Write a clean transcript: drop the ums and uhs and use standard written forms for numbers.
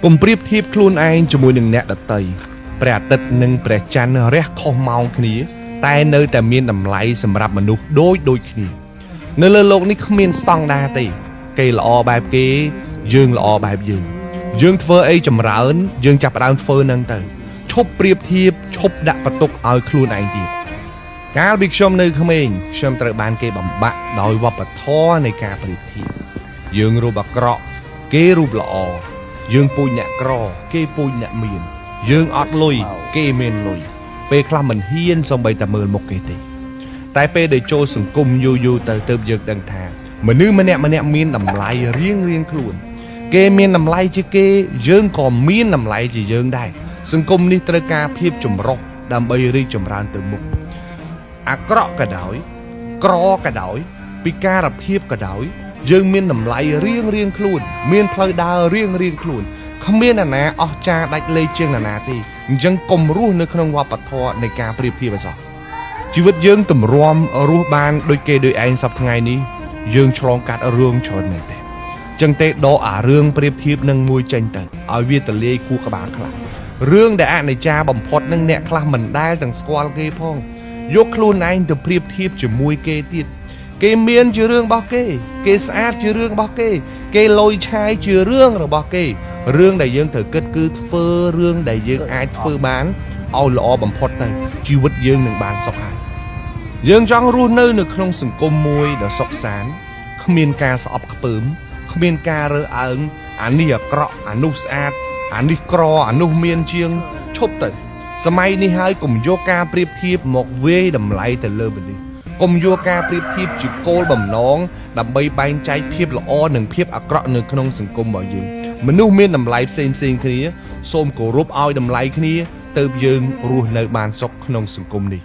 กลมเปรียบเทียบคลุนไอจมูกหนึ่งแนดไตประติดหนึ่งประจันเรียกข้อเมาขณีแต่เนอแต่เมียนดำไหลสำหรับมนุษย์โดยขณีเนื้อโลกนี้ขมิ้นสตองดาตีเกลอแบบเกยยืงลอแบบยืงเฟอไอจำร้านยืงจับดาวเฟอนั่งเตอชบเปรียบเทียบชบดักประตุกเอาคลุนไอเดียการบิกชมในขมิ้นชมตระบานเกยบำบะโดยวับปะท้อในการเปรียบเทียบยืงรูปเกราะเกยรูปละอយើងពុញអ្នកក្រគេពុញអ្នកមានយើងអត់លុយគេមានលុយពេលខ្លះមិនហ៊ានសំបីតែមើលមុខគេទេតែពេលដែលចូលសង្គមយូរទៅយើងដឹងថាមនុស្សម្នាក់មានតម្លៃរៀងខ្លួនគេមានតម្លៃជាគេយើងក៏មានតម្លៃជាយើងដែរសង្គមនេះត្រូវការភាពចម្រុះដើម្បីរីកចម្រើនទៅមុខអាក្រក់ក៏ដោយក្រក៏ដោយពិការភាពក៏ដោយយើងមានតម្លៃរៀងខ្លួនមានផ្លូវដើររៀងខ្លួនគ្មានអ្នកណាអស់ចាដាច់លេខជាងអ្នកណាទេអញ្ចឹងកុំរស់នៅក្នុងវប្បធម៌នៃការប្រៀបធៀបអសោះជីវិតយើងទម្រាំរស់បានដូចគេដូចឯងសប្តាហ៍ថ្ងៃនេះយើងឆ្លងកាត់រឿងច្រើនមែនទេអញ្ចឹងទេដកអារឿងប្រៀបធៀបនឹងមួយចេញទៅឲ្យវាទលាយគួរក្បាលខ្លះរឿងដែលអនិច្ចាបំផុតនឹងអ្នកខ្លះមិនដែលទាំងស្គាល់គេផងយកខ្លួនឯងទៅប្រៀបធៀបជាមួយគេទៀតគេមានជារឿងរបស់គេស្អាតជារឿងរបស់គេលយឆាយជារឿងរបស់គេរឿងដែលយើងត្រូវគិតគឺធ្វើរឿងដែលយើងអាចធ្វើបានឲ្យល្អបំផុតទៅជីវិតយើងនឹងបានសុខហើយយើងចង់រស់នៅក្នុងសង្គមមួយដ៏សុខសាន្តគ្មានការស្អប់ខ្ពើមគ្មានការរើសអើងអានេះអាក្រក់អានោះស្អាតអានេះក្រអានោះមានជាងឈប់ទៅសម័យនេះហើយកុំយកការប្រៀបធៀបមកវាយតម្លៃទៅលើមនុស្សកុំយកការប្រៀបធៀបជាគោលបំណងដើម្បីបែងចែកភាពល្អនិងភាពអាក្រក់នៅក្នុងសង្គមរបស់យើងមនុស្សមានតម្លៃផ្សេងគ្នាសូមគោរពឲ្យតម្លៃគ្នាទើបយើងរស់នៅបានសុខក្នុងសង្គមនេះ